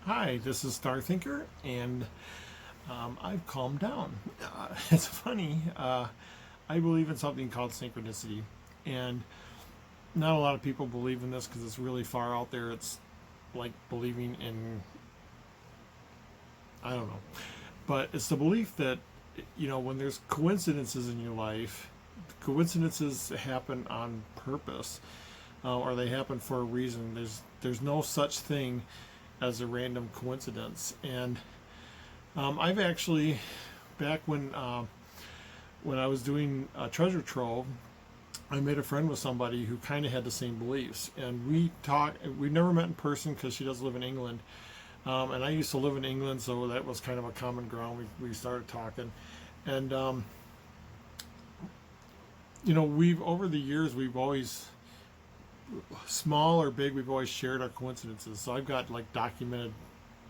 Hi, this is Star Thinker, and I've calmed down. It's funny. I believe in something called synchronicity, and not a lot of people believe in this because it's really far out there. It's like believing in, I don't know, but it's the belief that when there's coincidences in your life, coincidences happen on purpose, or they happen for a reason. There's no such thing as a random coincidence. And I've actually, back when I was doing Treasure Trove, I made a friend with somebody who kind of had the same beliefs, and we talked. We never met in person because she does live in England, and I used to live in England, so that was kind of a common ground. We started talking, and we've over the years we've always, small or big, we've always shared our coincidences. So I've got like documented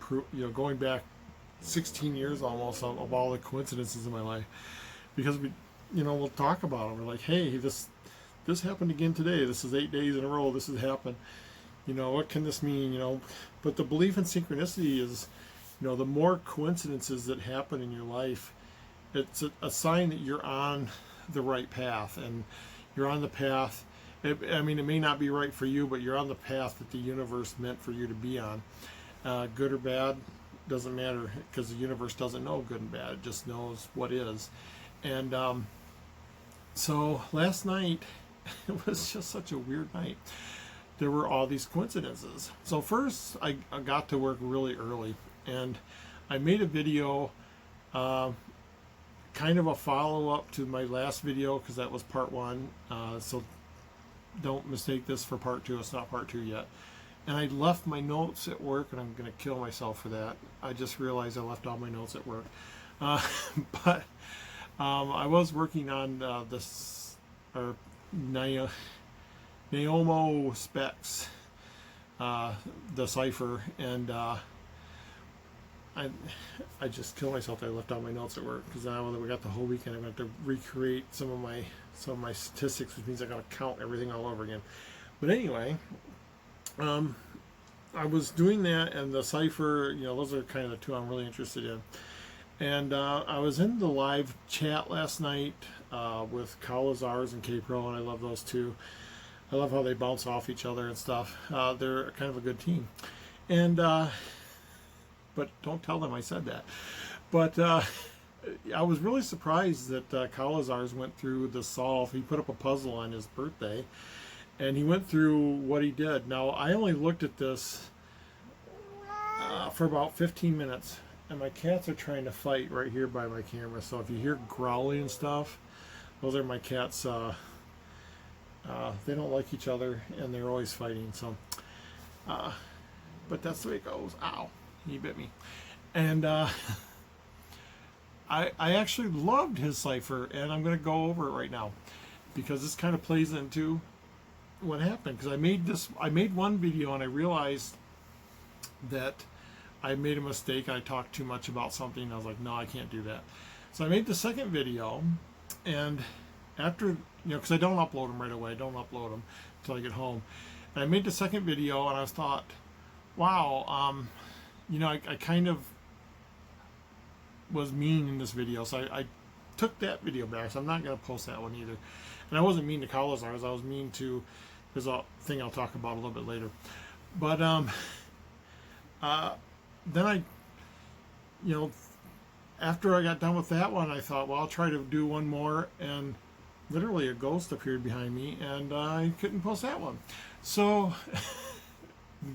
proof, going back 16 years almost of all the coincidences in my life, because we'll talk about them. We're like, hey, this happened again today. This is 8 days in a row. This has happened. What can this mean? But the belief in synchronicity is, the more coincidences that happen in your life, it's a sign that you're on the right path, and you're on the path. It may not be right for you, but you're on the path that the universe meant for you to be on. Good or bad, doesn't matter, because the universe doesn't know good and bad. It just knows what is. And so last night, it was just such a weird night. There were all these coincidences. So first, I got to work really early, and I made a video, kind of a follow-up to my last video, because that was part one. So don't mistake this for part two. It's not part two yet. And I left my notes at work, and I'm going to kill myself for that. I just realized I left all my notes at work. But I was working on this, or Naomo Specs, the cipher, and I just killed myself that I left all my notes at work, because now that we got the whole weekend, I'm going to have to recreate some of my statistics, which means I got to count everything all over again. But anyway, I was doing that, and the cipher, those are kind of the two I'm really interested in. And I was in the live chat last night with Kyle Lazars and K-Pro, and I love those two. I love how they bounce off each other and stuff. They're kind of a good team. And but don't tell them I said that. But I was really surprised that Kyle Lazars went through the solve. He put up a puzzle on his birthday, and he went through what he did. Now, I only looked at this for about 15 minutes, and my cats are trying to fight right here by my camera. So if you hear growling and stuff, those are my cats. They don't like each other, and they're always fighting. So, but that's the way it goes. Ow, he bit me. And I actually loved his cipher, and I'm going to go over it right now, because this kind of plays into what happened. Because I made one video, and I realized that I made a mistake. I talked too much about something, and I was like, no, I can't do that. So I made the second video, and after, because I don't upload them right away. I don't upload them until I get home. And I made the second video, and I thought, wow, I kind of was mean in this video, so I took that video back. So I'm not going to post that one either. And I wasn't mean to Kyle Lazars. I was mean to, there's a thing I'll talk about a little bit later. But then I, after I got done with that one, I thought, well, I'll try to do one more, and literally a ghost appeared behind me, and I couldn't post that one. So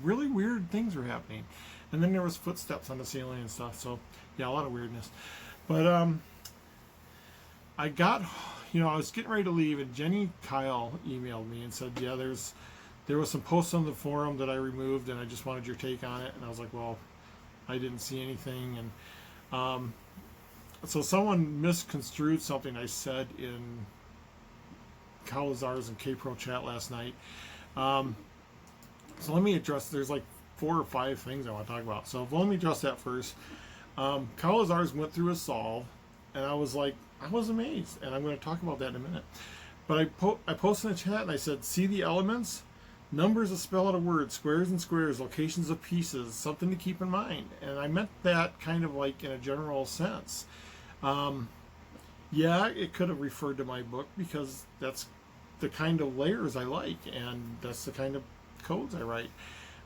really weird things were happening. And then there was footsteps on the ceiling and stuff. So yeah, a lot of weirdness. But I got, I was getting ready to leave, and Jenny Kyle emailed me and said, yeah, there was some posts on the forum that I removed, and I just wanted your take on it. And I was like, well, I didn't see anything. And so someone misconstrued something I said in Kyle Lazars and K-Pro chat last night. So let me address, there's like 4 or 5 things I want to talk about. So let me address that first. Kyle Lazars went through a solve, and I was amazed, and I'm going to talk about that in a minute. But I posted in the chat, and I said, see the elements? numbers that spell out a word, squares and squares, locations of pieces, something to keep in mind. And I meant that kind of like in a general sense. Yeah, it could have referred to my book because that's the kind of layers I like, and that's the kind of codes I write.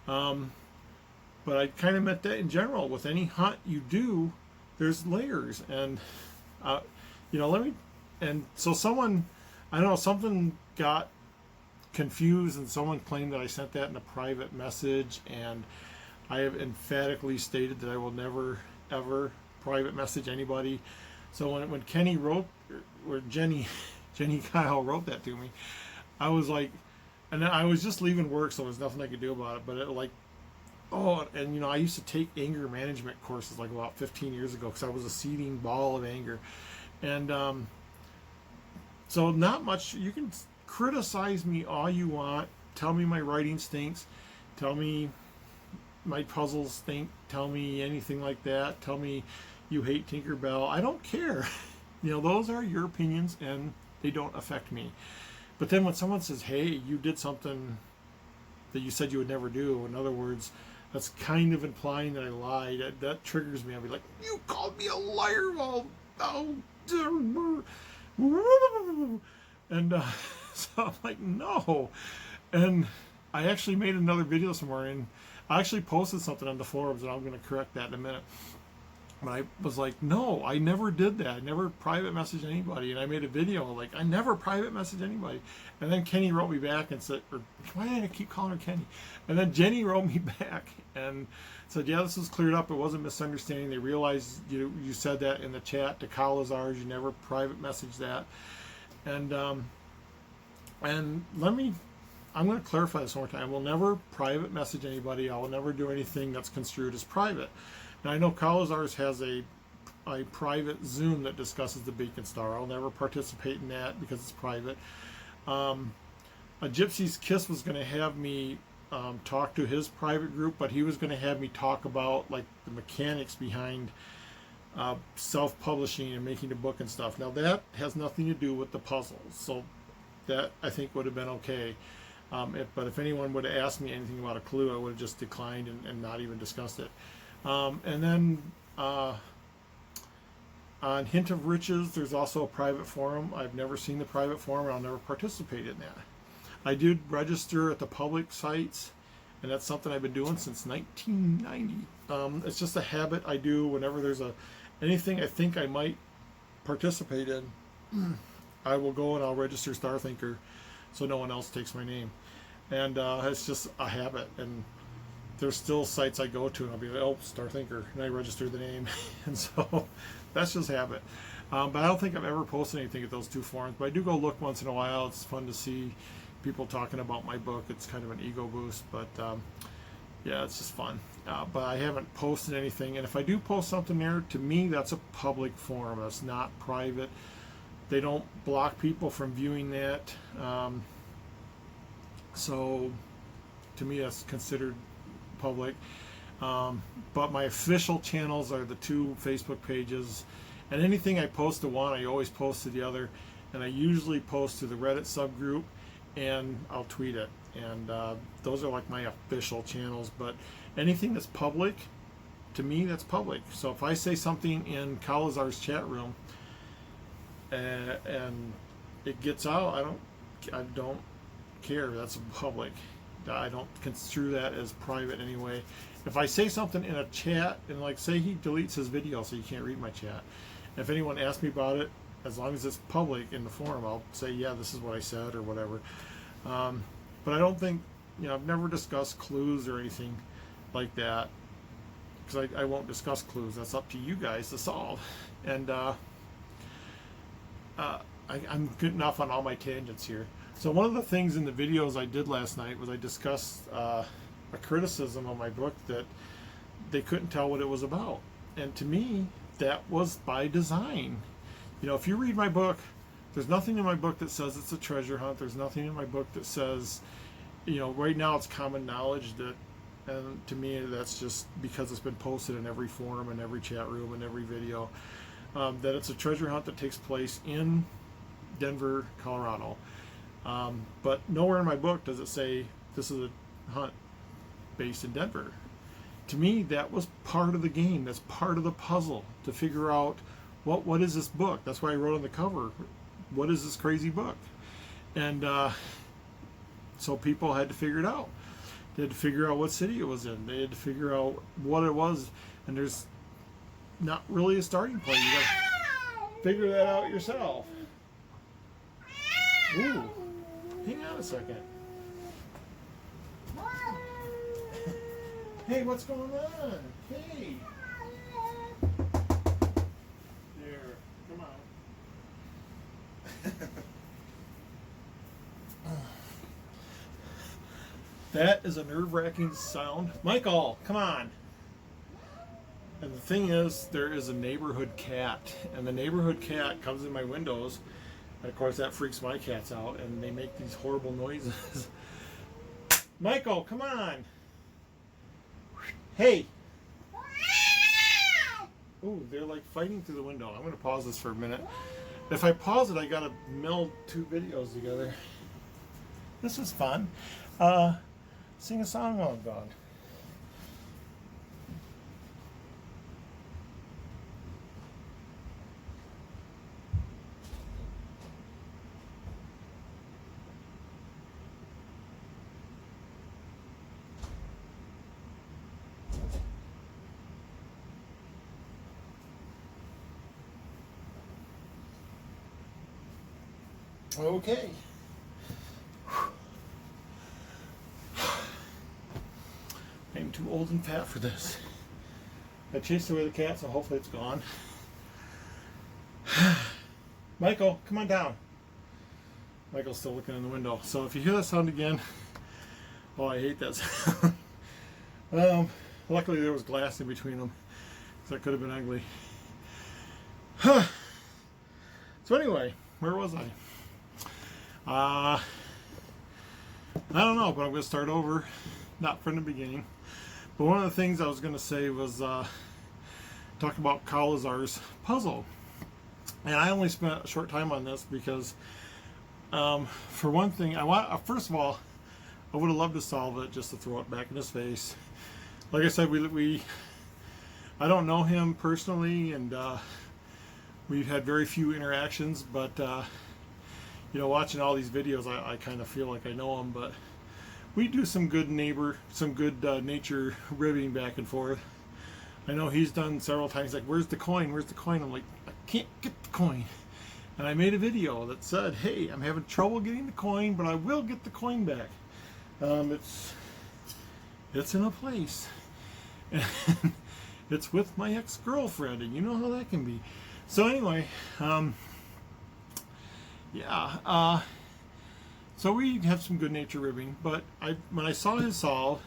But I kind of meant that in general. With any hunt you do, there's layers, and let me. And so someone, I don't know, something got confused, and someone claimed that I sent that in a private message, and I have emphatically stated that I will never ever private message anybody. So when Kenny wrote, or Jenny Kyle wrote that to me, I was like, and then I was just leaving work, so there's nothing I could do about it. But it like, oh, and I used to take anger management courses like about 15 years ago because I was a seething ball of anger, and so not much. You can criticize me all you want. Tell me my writing stinks. Tell me my puzzles stink. Tell me anything like that. Tell me you hate Tinkerbell. I don't care. Those are your opinions and they don't affect me. But then when someone says, hey, you did something that you said you would never do, in other words, that's kind of implying that I lied. That triggers me. I'll be like, you called me a liar. And so I'm like, no. And I actually made another video this morning. I actually posted something on the forums, and I'm going to correct that in a minute. But I was like, no, I never did that. I never private messaged anybody. And I made a video like, I never private messaged anybody. And then Kenny wrote me back and said, or why did I keep calling her Kenny? And then Jenny wrote me back and said, yeah, this was cleared up. It wasn't misunderstanding. They realized you said that in the chat to Kalazars. You never private messaged that. And I'm going to clarify this one more time. I will never private message anybody. I will never do anything that's construed as private. Now, I know Kalazars has a private Zoom that discusses the Beacon Star. I'll never participate in that because it's private. A Gypsy's Kiss was going to have me talk to his private group, but he was going to have me talk about like the mechanics behind self-publishing and making a book and stuff. Now, that has nothing to do with the puzzles, so that I think would have been okay. But if anyone would have asked me anything about a clue, I would have just declined and not even discussed it. And then on Hint of Riches, there's also a private forum. I've never seen the private forum, and I'll never participate in that. I did register at the public sites, and that's something I've been doing since 1990. It's just a habit I do whenever there's anything I think I might participate in. I will go and I'll register StarThinker so no one else takes my name. And it's just a habit. And there's still sites I go to and I'll be like, oh, StarThinker, and I register the name. And so that's just habit. But I don't think I've ever posted anything at those two forums. But I do go look once in a while. It's fun to see people talking about my book. It's kind of an ego boost. But yeah, it's just fun. But I haven't posted anything. And if I do post something there, to me, that's a public forum. That's not private. They don't block people from viewing that. So to me, that's considered public. But my official channels are the two Facebook pages, and anything I post to one I always post to the other, and I usually post to the Reddit subgroup, and I'll tweet it, and those are like my official channels. But anything that's public, to me, that's public. So if I say something in Kalazar's chat room and it gets out, I don't care. That's public. I don't construe that as private anyway. If I say something in a chat, and like say he deletes his video so you can't read my chat, if anyone asks me about it, as long as it's public in the forum, I'll say, yeah, this is what I said or whatever. But I don't think, I've never discussed clues or anything like that, because I won't discuss clues. That's up to you guys to solve. And I'm getting off on all my tangents here. So one of the things in the videos I did last night was I discussed a criticism of my book that they couldn't tell what it was about. And to me, that was by design. If you read my book, there's nothing in my book that says it's a treasure hunt. There's nothing in my book that says, right now it's common knowledge that, and to me that's just because it's been posted in every forum and every chat room and every video, that it's a treasure hunt that takes place in Denver, Colorado. But nowhere in my book does it say this is a hunt based in Denver. To me, that was part of the game. That's part of the puzzle to figure out what is this book. That's why I wrote on the cover, what is this crazy book? And so people had to figure it out. They had to figure out what city it was in. They had to figure out what it was. And there's not really a starting point. You gotta figure that out yourself. Ooh, hang on a second. Hey, what's going on? Hey. There, come on. That is a nerve-wracking sound. Michael, come on. And the thing is, there is a neighborhood cat, and the neighborhood cat comes in my windows, and of course that freaks my cats out, and they make these horrible noises. Michael, come on. Hey. Ooh, they're like fighting through the window. I'm going to pause this for a minute. If I pause it, I got to meld two videos together. This is fun. Sing a song while I'm gone. Okay. I'm too old and fat for this. I chased away the cat, so hopefully it's gone. Michael, come on down. Michael's still looking in the window. So if you hear that sound again, oh, I hate that sound. Luckily there was glass in between them, so that could have been ugly. So anyway, where was I? I don't know, but I'm going to start over, not from the beginning. But one of the things I was going to say was talk about Kal-Azar's puzzle. And I only spent a short time on this because, for one thing, first of all, I would have loved to solve it just to throw it back in his face. Like I said, I don't know him personally, and we've had very few interactions, but you know, watching all these videos, I kind of feel like I know him, but we do some good nature ribbing back and forth. I know he's done several times, like, where's the coin? Where's the coin? I'm like, I can't get the coin. And I made a video that said, hey, I'm having trouble getting the coin, but I will get the coin back. It's in a place. And it's with my ex-girlfriend, and you know how that can be. So anyway, yeah, so we have some good nature ribbing, but when I saw his solve,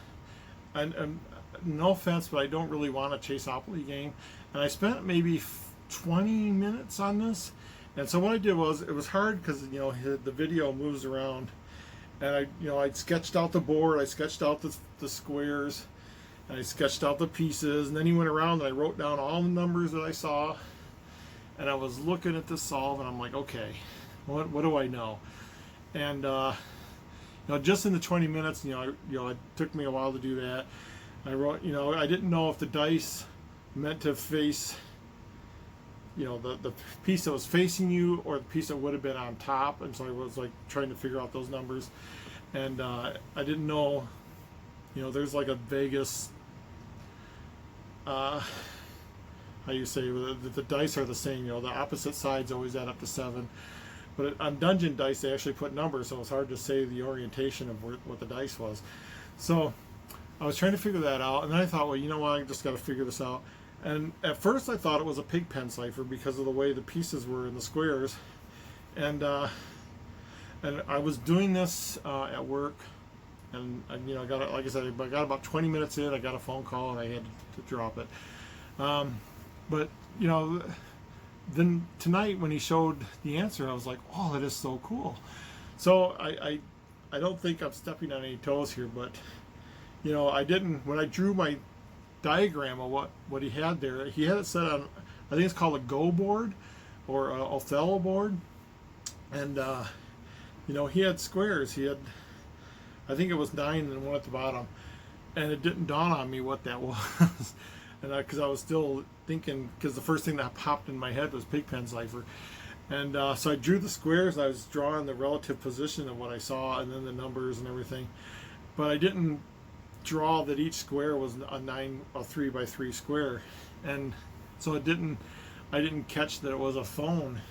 and no offense, but I don't really want a Chaseopoly game, and I spent maybe 20 minutes on this, and so what I did was, it was hard because, you know, the video moves around, and I sketched out the board, I sketched out the squares, and I sketched out the pieces, and then he went around and I wrote down all the numbers that I saw, and I was looking at this solve, and I'm like, okay, what do I know? And you know, just in the 20 minutes, it took me a while to do that. I wrote, I didn't know if the dice meant to face, the piece that was facing you or the piece that would have been on top, and so I was like trying to figure out those numbers, and I didn't know, there's like a Vegas, how you say, the dice are the same, the opposite sides always add up to 7. But on Dungeon Dice, they actually put numbers, so it's hard to say the orientation of what the dice was. So I was trying to figure that out, and then I thought, well, you know what, I just got to figure this out. And at first I thought it was a Pigpen cipher because of the way the pieces were in the squares. And I was doing this at work, and I got, like I said, I got about 20 minutes in, I got a phone call, and I had to drop it. But then tonight when he showed the answer, I was like, oh, that is so cool. So I don't think I'm stepping on any toes here, but I didn't, when I drew my diagram of what he had there, he had it set on, I think it's called a Go board or a Othello board, and he had squares. He had, I think it was 9 and one at the bottom, and it didn't dawn on me what that was, and because I was still thinking, because the first thing that popped in my head was Pigpen Cipher, and so I drew the squares. I was drawing the relative position of what I saw, and then the numbers and everything, but I didn't draw that each square was a 3 by 3 square, and so I didn't catch that it was a phone.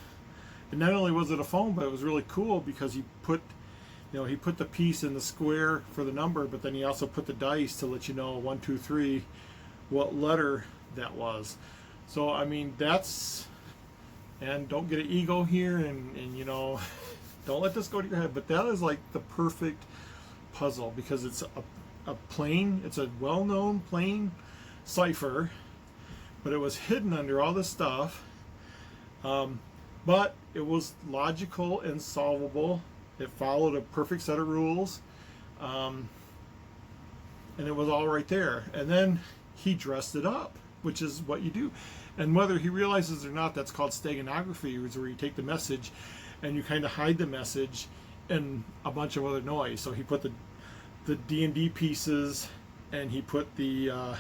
And not only was it a phone, but it was really cool because he put the piece in the square for the number, but then he also put the dice to let you know 1, 2, 3 what letter that was. So I mean, that's, and don't get an ego here, and you know, don't let this go to your head, but that is like the perfect puzzle, because it's it's a well-known plain cipher, but it was hidden under all this stuff, but it was logical and solvable. It followed a perfect set of rules, and it was all right there. And then he dressed it up, which is what you do. And whether he realizes it or not, that's called steganography, is where you take the message and you kind of hide the message in a bunch of other noise. So he put the D&D pieces, and he put the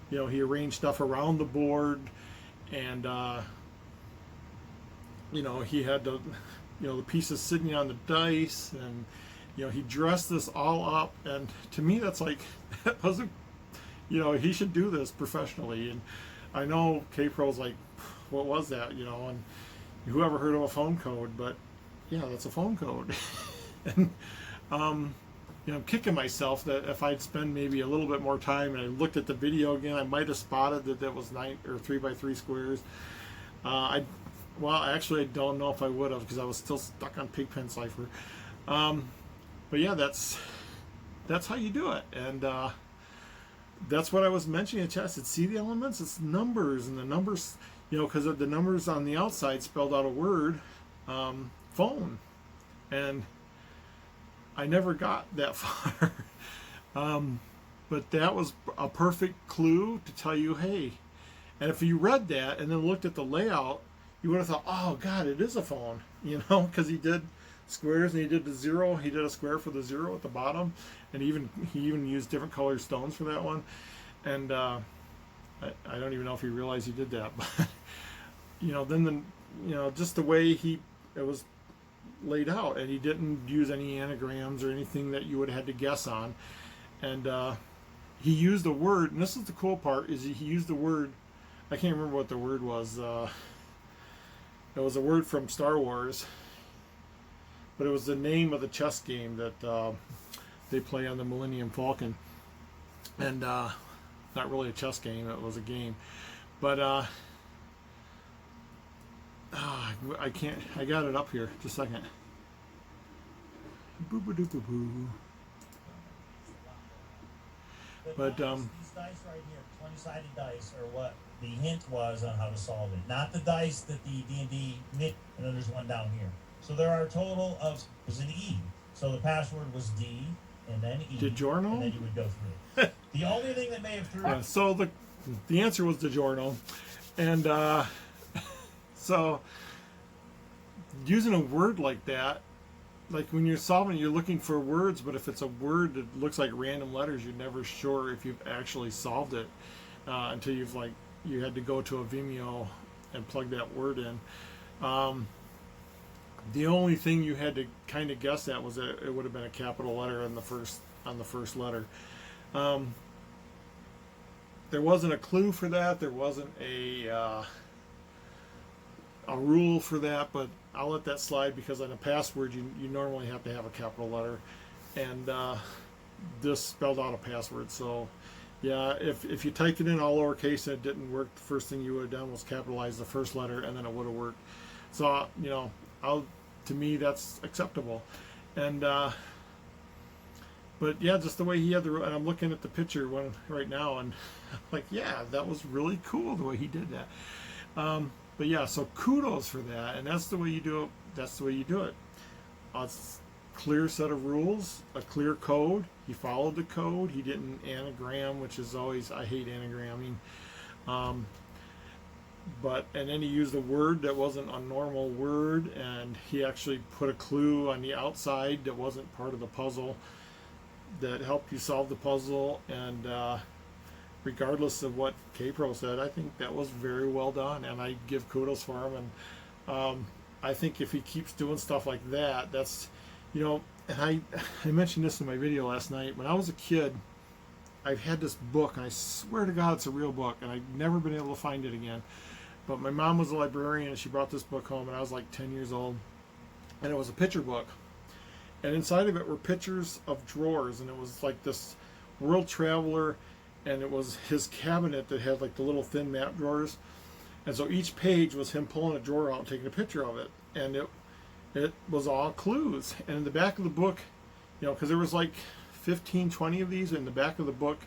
he arranged stuff around the board, and he had the pieces sitting on the dice, and he dressed this all up. And to me, that's like, that wasn't, he should do this professionally. And I know K-Pro's like, what was that, and whoever heard of a phone code, but yeah, that's a phone code. And I'm kicking myself that if I'd spend maybe a little bit more time and I looked at the video again, I might have spotted that was 9 or 3 by 3 squares. Actually, I don't know if I would have, because I was still stuck on Pigpen Cipher. But yeah, that's how you do it. And that's what I was mentioning at chess. It's see the elements, it's numbers, and the numbers, because the numbers on the outside spelled out a word, phone. And I never got that far. But that was a perfect clue to tell you, hey. And if you read that and then looked at the layout, you would have thought, oh God, it is a phone, because he did squares, and he did the 0. He did a square for the 0 at the bottom, and he even used different colored stones for that one. And I don't even know if he realized he did that, but then just the way it was laid out, and he didn't use any anagrams or anything that you would have had to guess on. And he used a word, and this is the cool part, is he used the word, I can't remember what the word was. It was a word from Star Wars, but it was the name of the chess game that they play on the Millennium Falcon. And not really a chess game, it was a game. But I can't, I got it up here, just a second. Boo-ba-doo-boo-boo. But these dice right here, 20-sided dice, are what the hint was on how to solve it. Not the dice that the D&D nicked, and then there's one down here. So there are a total of, was an E. So the password was D, and then E. DiGiorno? And then you would go through it. The only thing that may have threw so the answer was DiGiorno. And so using a word like that, like when you're solving, you're looking for words, but if it's a word that looks like random letters, you're never sure if you've actually solved it until you had to go to a Vimeo and plug that word in. The only thing you had to kind of guess at was that it would have been a capital letter on the first letter. There wasn't a clue for that. There wasn't a rule for that, but I'll let that slide, because on a password you normally have to have a capital letter, and this spelled out a password. So yeah, if you typed it in all lowercase and it didn't work, the first thing you would have done was capitalize the first letter, and then it would have worked. So to me that's acceptable. And but yeah, just the way he had and I'm looking at the picture right now, and like, yeah, that was really cool the way he did that. But yeah, so kudos for that, and that's the way you do it. That's the way you do it. A clear set of rules, a clear code. He followed the code. He didn't anagram, which is always, I hate anagramming. And then he used a word that wasn't a normal word, and he actually put a clue on the outside that wasn't part of the puzzle. that helped you solve the puzzle, and regardless of what K-Pro said, I think that was very well done, and I give kudos for him. And I think if he keeps doing stuff like that, that's, you know, and I mentioned this in my video last night. When I was a kid, I've had this book, and I swear to God it's a real book, and I've never been able to find it again. But my mom was a librarian, and she brought this book home, and I was like 10 years old, and it was a picture book. And inside of it were pictures of drawers, and it was like this world traveler, and it was his cabinet that had like the little thin map drawers. And so each page was him pulling a drawer out and taking a picture of it. And it was all clues. And in the back of the book, you know, because there was like 15, 20 of these, in the back of the book,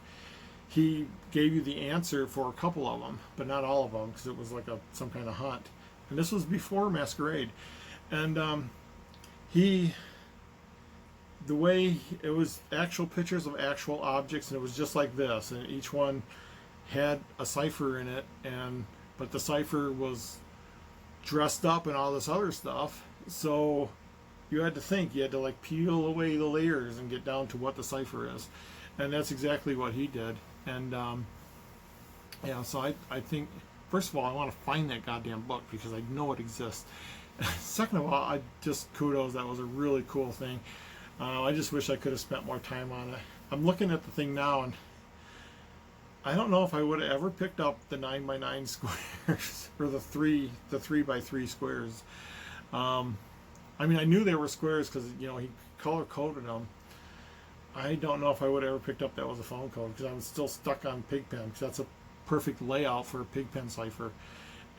he gave you the answer for a couple of them, but not all of them, because it was like some kind of hunt. And this was before Masquerade. And the way it was actual pictures of actual objects, and it was just like this, and each one had a cipher in it, but the cipher was dressed up and all this other stuff. So you had to like peel away the layers and get down to what the cipher is, and that's exactly what he did. And yeah, so I think, first of all, I want to find that goddamn book because I know it exists. Second of all, I just kudos, that was a really cool thing. I just wish I could have spent more time on it. I'm looking at the thing now, and I don't know if I would have ever picked up the 9x9 squares or the 3x3 squares. I mean, I knew they were squares because, you know, he color coded them. I don't know if I would have ever picked up that was a phone code, because I was still stuck on Pigpen, because that's a perfect layout for a Pigpen cipher.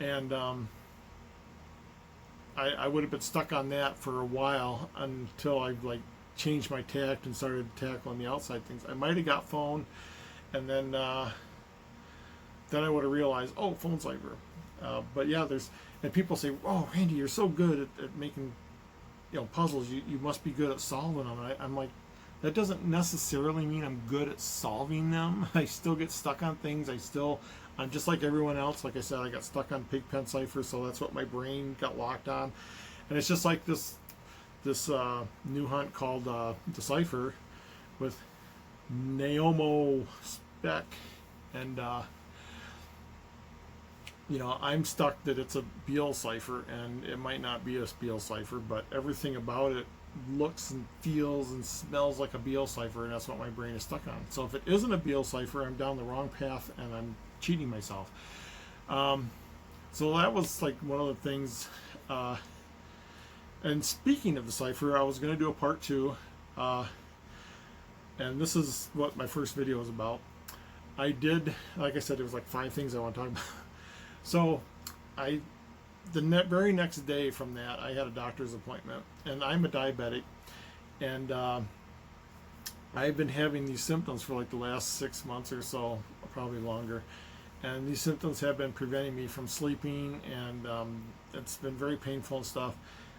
And I would have been stuck on that for a while until I like changed my tact and started tackling the outside things. I might have got phone, and then I would have realized, oh, phone cipher. But yeah, and people say, oh, Randy, you're so good at making, you know, puzzles. You must be good at solving them. And I'm like, that doesn't necessarily mean I'm good at solving them. I still get stuck on things. I'm just like everyone else. Like I said, I got stuck on Pigpen cipher, so that's what my brain got locked on. And it's just like this new hunt called Decipher with Naomo Spec, and you know, I'm stuck that it's a Beal cipher, and it might not be a Beal cipher, but everything about it looks and feels and smells like a Beal cipher, and that's what my brain is stuck on. So if it isn't a Beal cipher, I'm down the wrong path, and I'm cheating myself. So that was like one of the things. And speaking of the cipher, I was going to do a part 2, and this is what my first video was about. I did, like I said, it was like 5 things I want to talk about. So the very next day from that, I had a doctor's appointment, and I'm a diabetic, and I've been having these symptoms for like the last 6 months or so, probably longer, and these symptoms have been preventing me from sleeping, and it's been very painful and stuff,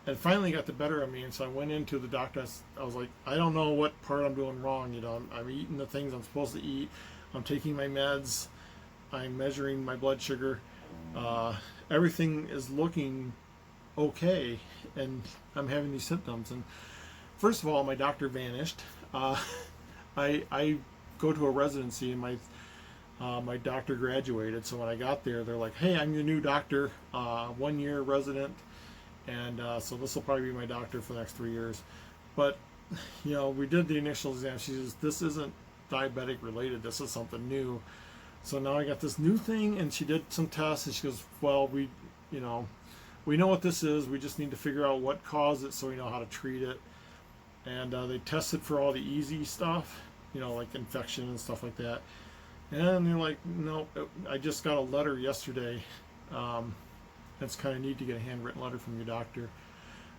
and finally got the better of me. And so I went into the doctor. I was like, I don't know what part I'm doing wrong. You know, I'm eating the things I'm supposed to eat, I'm taking my meds, I'm measuring my blood sugar, everything is looking okay, and I'm having these symptoms. And first of all, my doctor vanished. I go to a residency, and my doctor graduated. So when I got there, they're like, "Hey, I'm your new doctor, 1 year resident, and so this will probably be my doctor for the next 3 years." But you know, we did the initial exam. She says, "This isn't diabetic related. This is something new." So now I got this new thing, and she did some tests, and she goes, "Well, we know what this is. We just need to figure out what caused it, so we know how to treat it." And they tested for all the easy stuff, you know, like infection and stuff like that. And they're like, "No, I just got a letter yesterday. It's kind of neat to get a handwritten letter from your doctor.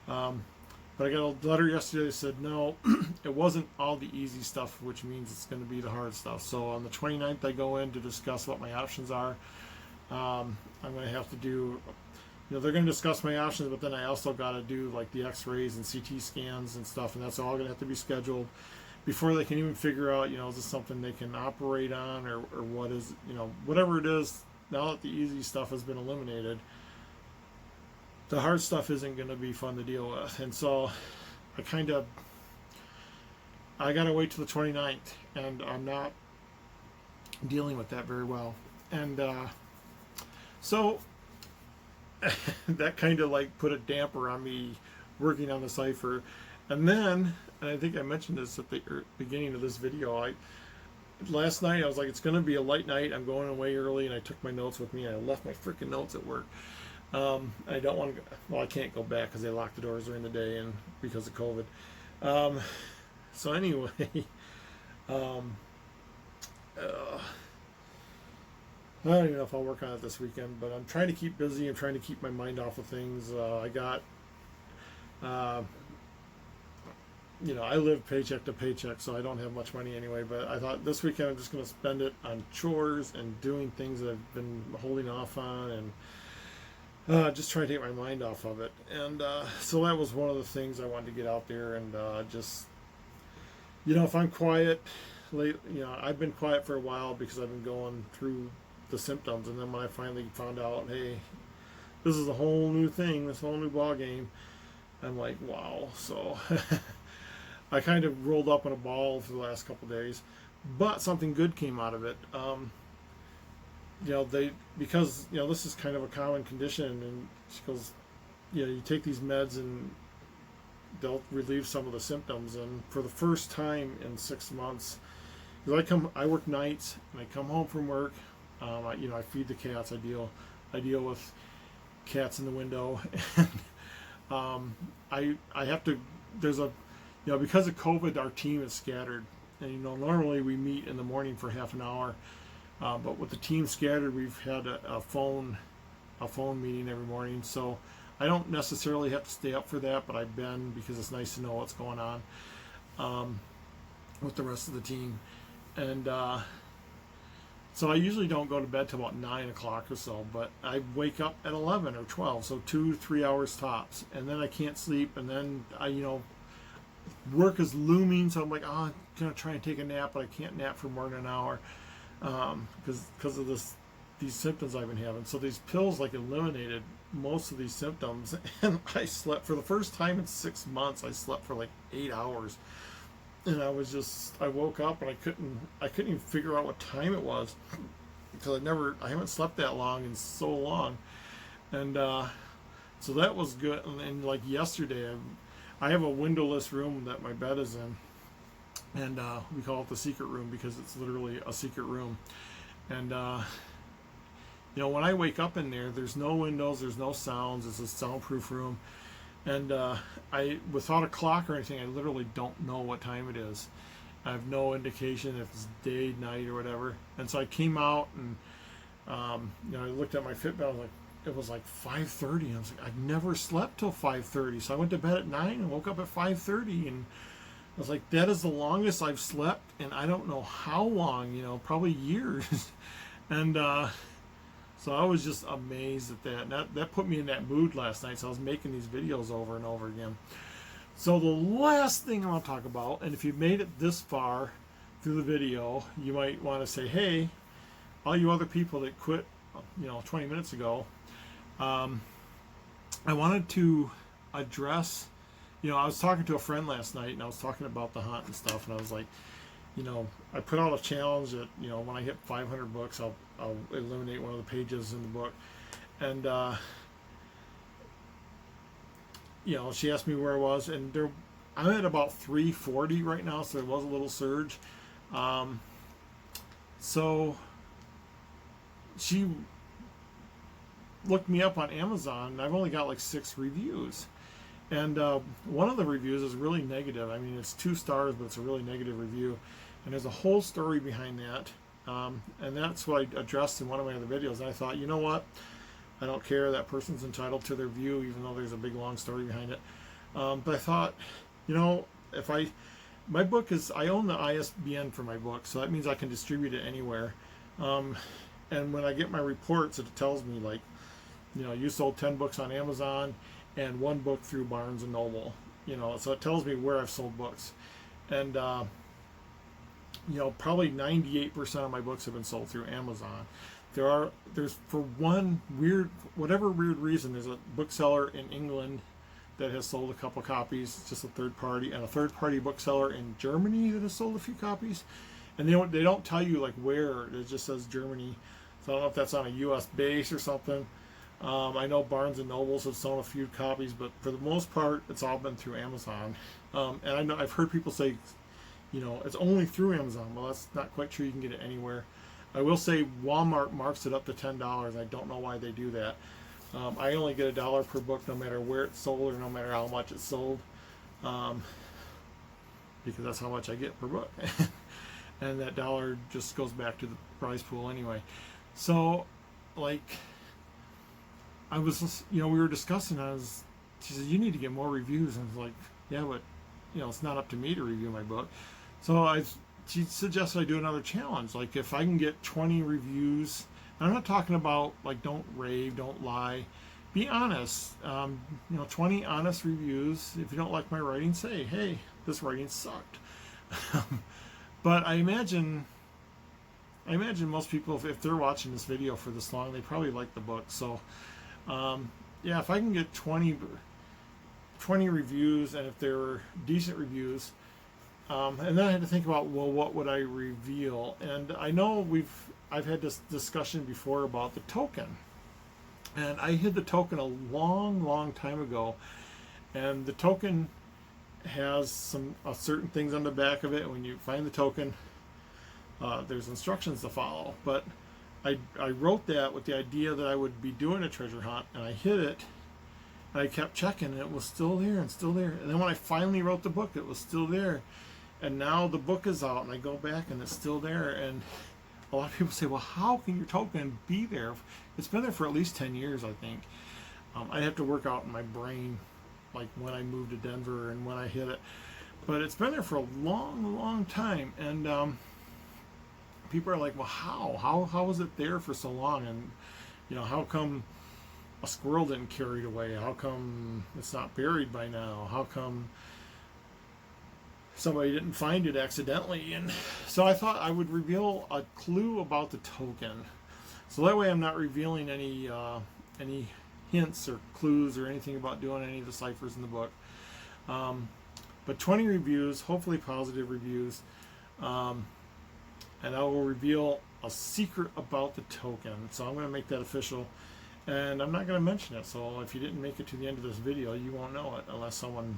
But I got a letter yesterday that said, no, it wasn't all the easy stuff, which means it's going to be the hard stuff." So on the 29th, I go in to discuss what my options are. I'm going to have to do, you know, they're going to discuss my options, but then I also got to do like the x-rays and CT scans and stuff, and that's all going to have to be scheduled before they can even figure out, you know, is this something they can operate on, or what is, you know, whatever it is. Now that the easy stuff has been eliminated, the hard stuff isn't going to be fun to deal with. And so I kind of, I gotta wait till the 29th, and I'm not dealing with that very well. And so that kind of like put a damper on me working on the cipher. And then, and I think I mentioned this at the beginning of this video, last night I was like, it's going to be a light night. I'm going away early, and I took my notes with me. And I left my freaking notes at work. I don't want to go, well, I can't go back because they locked the doors during the day and because of COVID. So anyway, I don't even know if I'll work on it this weekend, but I'm trying to keep busy. I'm trying to keep my mind off of things. I got, I live paycheck to paycheck, so I don't have much money anyway. But I thought this weekend I'm just going to spend it on chores and doing things that I've been holding off on, and just try to take my mind off of it. And so that was one of the things I wanted to get out there and just, if I'm quiet, I've been quiet for a while because I've been going through the symptoms, and then when I finally found out, hey, this is a whole new thing, this whole new ball game, I'm like, wow. So I kind of rolled up in a ball for the last couple days, but something good came out of it. Because this is kind of a common condition, and she goes, you take these meds and they'll relieve some of the symptoms. And for the first time in 6 months, because I work nights and I come home from work. I feed the cats. I deal with cats in the window, and I have to. There's a, because of COVID, our team is scattered, and normally we meet in the morning for half an hour, but with the team scattered, we've had a phone meeting every morning. So I don't necessarily have to stay up for that, but I've been because it's nice to know what's going on with the rest of the team, and. So I usually don't go to bed till about 9 o'clock or so, but I wake up at 11 or 12, so 2-3 hours tops, and then I can't sleep, and then work is looming, so I'm like, I'm gonna try and take a nap, but I can't nap for more than an hour because of these symptoms I've been having. So these pills eliminated most of these symptoms, and I slept for the first time in 6 months. I slept for 8 hours. And I woke up and I couldn't even figure out what time it was because I haven't slept that long in so long. And so that was good. And yesterday, I have a windowless room that my bed is in, and we call it the secret room because it's literally a secret room. And when I wake up in there, there's no windows, there's no sounds. It's a soundproof room. And without a clock or anything, I literally don't know what time it is. I have no indication if it's day, night, or whatever. And so I came out and, I looked at my Fitbit. I was like, it was 5:30. I was like, I've never slept till 5:30. So I went to bed at 9 and woke up at 5:30. And I was like, that is the longest I've slept, and I don't know how long. Probably years. And so I was just amazed at that. And that put me in that mood last night. So I was making these videos over and over again. So the last thing I want to talk about, and if you've made it this far through the video, you might want to say, hey, all you other people that quit, 20 minutes ago, I wanted to address, I was talking to a friend last night, and I was talking about the hunt and stuff, and I was like, I put out a challenge that, when I hit 500 books, I'll eliminate one of the pages in the book. And, she asked me where I was, and I'm at about 340 right now, so there was a little surge. So she looked me up on Amazon, and I've only got 6 reviews. And one of the reviews is really negative. I mean, it's 2 stars, but it's a really negative review. And there's a whole story behind that. And that's what I addressed in one of my other videos. And I thought, you know what? I don't care. That person's entitled to their view, even though there's a big, long story behind it. But I thought, my book is, I own the ISBN for my book, so that means I can distribute it anywhere. And when I get my reports, it tells me, you sold 10 books on Amazon and 1 book through Barnes & Noble. So it tells me where I've sold books. And, probably 98% of my books have been sold through Amazon. There's for whatever weird reason, there's a bookseller in England that has sold a couple copies, just a third party, and a third party bookseller in Germany that has sold a few copies. And they don't tell you like where. It just says Germany. So I don't know if that's on a U.S. base or something. I know Barnes and Nobles have sold a few copies, but for the most part, it's all been through Amazon. And I know I've heard people say, you know, it's only through Amazon. Well, that's not quite true. You can get it anywhere. I will say Walmart marks it up to $10. I don't know why they do that. I only get $1 per book, no matter where it's sold or no matter how much it's sold, because that's how much I get per book. And that $1 just goes back to the prize pool anyway. So, like, I was, you know, we were discussing. She said, you need to get more reviews, and I was like, yeah, but you know, it's not up to me to review my book. So she suggested I do another challenge. Like, if I can get 20 reviews, and I'm not talking about like don't rave, don't lie, be honest. You know, 20 honest reviews. If you don't like my writing, say, hey, this writing sucked. But I imagine most people, if they're watching this video for this long, they probably like the book. So, yeah, if I can get 20 reviews, and if they're decent reviews, and then I had to think about, well, what would I reveal? And I know I've had this discussion before about the token, and I hid the token a long time ago, and the token has some certain things on the back of it. When you find the token, there's instructions to follow, but I wrote that with the idea that I would be doing a treasure hunt, and I hid it, and I kept checking, and it was still there and still there. And then when I finally wrote the book, it was still there. And now the book is out, and I go back, and it's still there. And a lot of people say, well, how can your token be there? It's been there for at least 10 years, I think. I'd have to work out in my brain, like when I moved to Denver and when I hit it. But it's been there for a long time. And people are like, well, how was it there for so long? And, you know, how come a squirrel didn't carry it away? How come it's not buried by now? How come somebody didn't find it accidentally? And so I thought I would reveal a clue about the token, so that way I'm not revealing any hints or clues or anything about doing any of the ciphers in the book. But 20 reviews, hopefully positive reviews, and I will reveal a secret about the token. So I'm going to make that official, and I'm not going to mention it. So if you didn't make it to the end of this video, you won't know it unless someone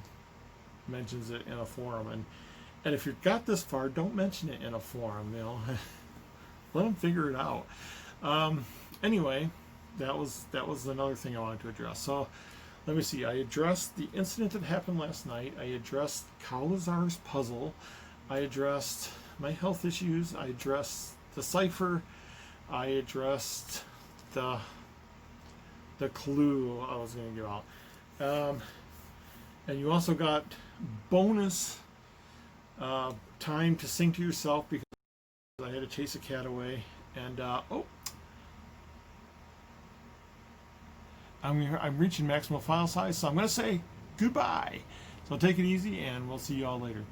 mentions it in a forum. And if you've got this far, don't mention it in a forum. You know, let them figure it out. Anyway, that was another thing I wanted to address. So let me see. I addressed the incident that happened last night. I addressed Kau-Luzar's puzzle. I addressed my health issues. I addressed the cipher. I addressed the clue I was going to give out. And you also got bonus time to sing to yourself, because I had to chase a cat away. And I'm reaching maximum file size, so I'm going to say goodbye. So take it easy, and we'll see you all later.